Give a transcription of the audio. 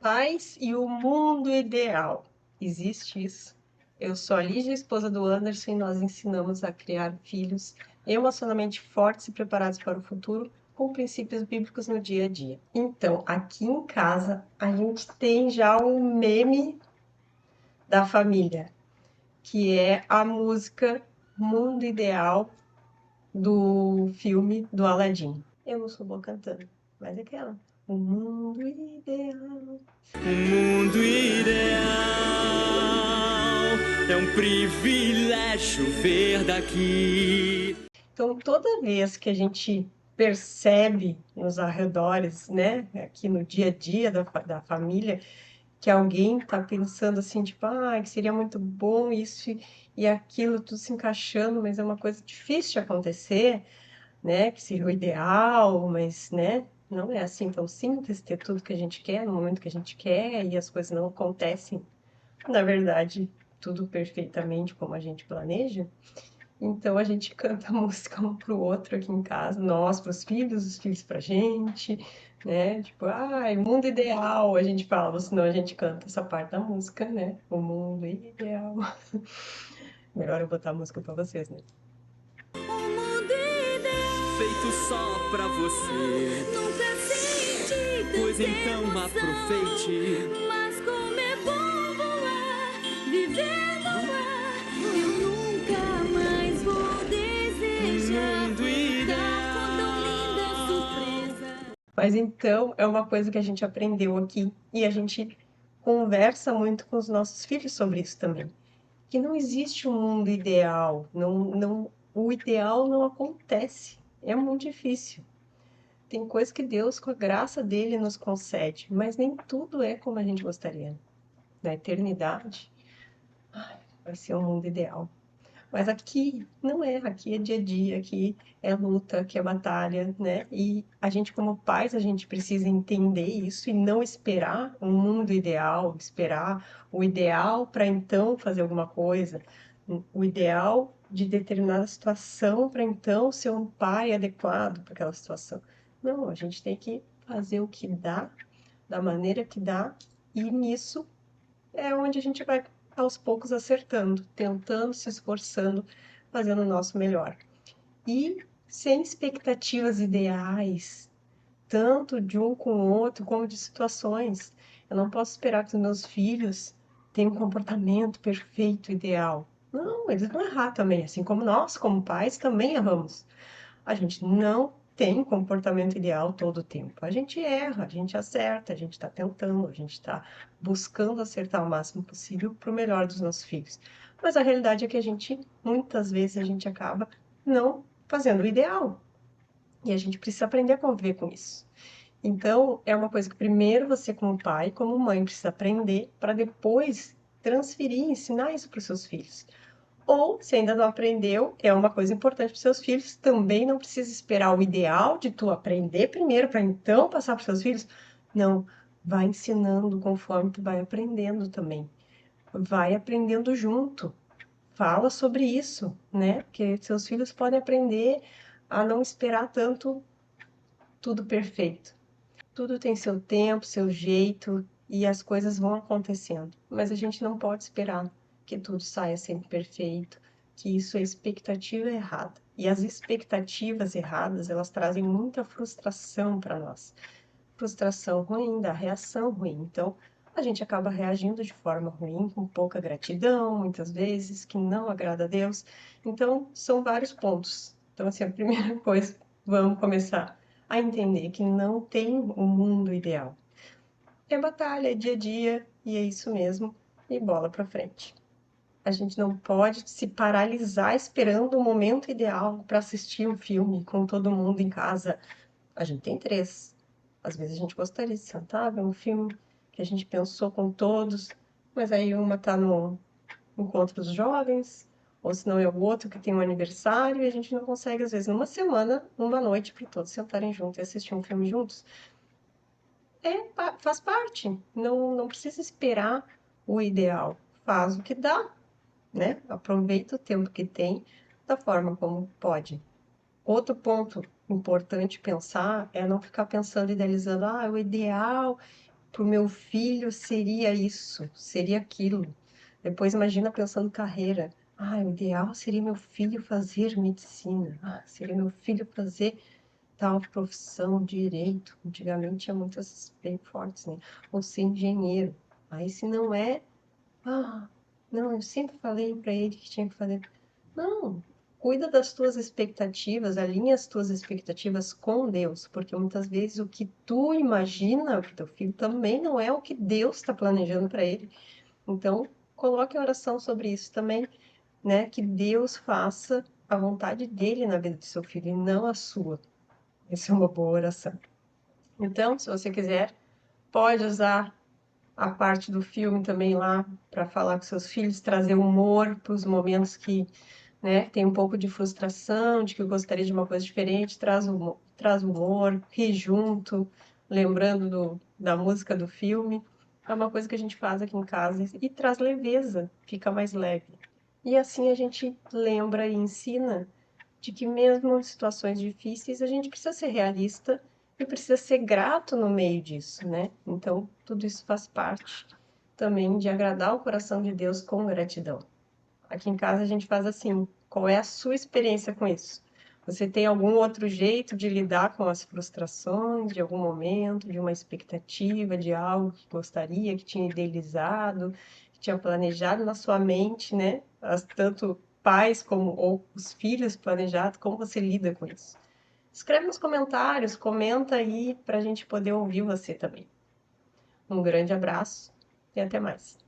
Paz e o mundo ideal. Existe isso? Eu sou a Lígia, esposa do Anderson, e nós ensinamos a criar filhos emocionalmente fortes e preparados para o futuro com princípios bíblicos no dia a dia. Então, aqui em casa, a gente tem já um meme da família, que é a música Mundo Ideal do filme do Aladdin. Eu não sou boa cantando, mas é aquela. O mundo ideal. O mundo ideal é um privilégio ver daqui. Então, toda vez que a gente percebe nos arredores, né, aqui no dia a dia da família, que alguém está pensando assim, tipo, que seria muito bom isso e aquilo, tudo se encaixando, mas é uma coisa difícil de acontecer, né, que seria o ideal, mas, né, não é assim tão simples ter tudo que a gente quer no momento que a gente quer e as coisas não acontecem, na verdade, tudo perfeitamente como a gente planeja. Então a gente canta música um pro outro aqui em casa, nós pros filhos, os filhos pra gente, né? Tipo, ai, mundo ideal, a gente fala, senão a gente canta essa parte da música, né? O mundo ideal. Melhor eu botar a música pra vocês, né? O mundo ideal feito só pra você. Nunca senti pois então emoção, aproveite. Mas como é bom voar, viver no ar. Eu nunca mais vou desejar. Mundo ideal. Com tão linda surpresa. Mas então é uma coisa que a gente aprendeu aqui e a gente conversa muito com os nossos filhos sobre isso também. Que não existe um mundo ideal, o ideal não acontece, é muito difícil. Tem coisa que Deus, com a graça dele, nos concede, mas nem tudo é como a gente gostaria. Na eternidade, vai ser um mundo ideal. Mas aqui não é, aqui é dia a dia, aqui é luta, aqui é batalha, né? E a gente, como pais, a gente precisa entender isso e não esperar um mundo ideal, esperar o ideal para então fazer alguma coisa, o ideal de determinada situação para então ser um pai adequado para aquela situação. Não, a gente tem que fazer o que dá, da maneira que dá, e nisso é onde a gente vai aos poucos acertando, tentando, se esforçando, fazendo o nosso melhor. E sem expectativas ideais, tanto de um com o outro, como de situações. Eu não posso esperar que os meus filhos tenham um comportamento perfeito, ideal. Não, eles vão errar também, assim como nós, como pais, também erramos. A gente não tem comportamento ideal todo o tempo. A gente erra, a gente acerta, a gente está tentando, a gente está buscando acertar o máximo possível para o melhor dos nossos filhos. Mas a realidade é que a gente, muitas vezes, a gente acaba não fazendo o ideal. E a gente precisa aprender a conviver com isso. Então, é uma coisa que primeiro você, como pai, como mãe, precisa aprender para depois transferir, ensinar isso para os seus filhos. Ou, se ainda não aprendeu, é uma coisa importante para os seus filhos, também não precisa esperar o ideal de tu aprender primeiro para então passar para os seus filhos. Não, vai ensinando conforme tu vai aprendendo também. Vai aprendendo junto. Fala sobre isso, né? Porque seus filhos podem aprender a não esperar tanto tudo perfeito. Tudo tem seu tempo, seu jeito e as coisas vão acontecendo. Mas a gente não pode esperar que tudo saia sempre perfeito, que isso é expectativa errada. E as expectativas erradas, elas trazem muita frustração para nós. Frustração ruim, da reação ruim. Então, a gente acaba reagindo de forma ruim, com pouca gratidão, muitas vezes, que não agrada a Deus. Então, são vários pontos. Então, assim, a primeira coisa, vamos começar a entender que não tem um mundo ideal. É batalha, é dia a dia, e é isso mesmo, e bola para frente. A gente não pode se paralisar esperando o momento ideal para assistir um filme com todo mundo em casa. A gente tem três. Às vezes a gente gostaria de sentar, ver um filme que a gente pensou com todos, mas aí uma está no encontro dos jovens, ou senão é o outro que tem um aniversário, e a gente não consegue, às vezes, numa semana, uma noite, para todos sentarem juntos e assistir um filme juntos. Faz parte. Não precisa esperar o ideal. Faz o que dá, né? Aproveita o tempo que tem da forma como pode. Outro ponto importante pensar é não ficar pensando, idealizando, o ideal. para o meu filho seria isso, seria aquilo. Depois imagina pensando carreira. Ah, o ideal seria meu filho fazer medicina. Ah, seria meu filho fazer tal profissão, direito. Antigamente tinha muitas bem fortes, né? Ou ser engenheiro. Aí se não é, ah, não, eu sempre falei para ele que tinha que fazer. Não, cuida das tuas expectativas, alinha as tuas expectativas com Deus, porque muitas vezes o que tu imagina para teu filho também não é o que Deus está planejando para ele. Então, coloque em oração sobre isso também, né? Que Deus faça a vontade dele na vida do seu filho e não a sua. Essa é uma boa oração. Então, se você quiser, pode usar a parte do filme também lá para falar com seus filhos, trazer humor para os momentos que, né, tem um pouco de frustração, de que eu gostaria de uma coisa diferente, traz humor, ri junto, lembrando da música do filme. É uma coisa que a gente faz aqui em casa e traz leveza, fica mais leve. E assim a gente lembra e ensina de que mesmo em situações difíceis a gente precisa ser realista e precisa ser grato no meio disso, né? Então, tudo isso faz parte também de agradar o coração de Deus com gratidão. Aqui em casa a gente faz assim. Qual é a sua experiência com isso? Você tem algum outro jeito de lidar com as frustrações de algum momento, de uma expectativa, de algo que gostaria, que tinha idealizado, que tinha planejado na sua mente, né? Tanto pais como ou os filhos planejados, como você lida com isso? Escreve nos comentários, comenta aí para a gente poder ouvir você também. Um grande abraço e até mais.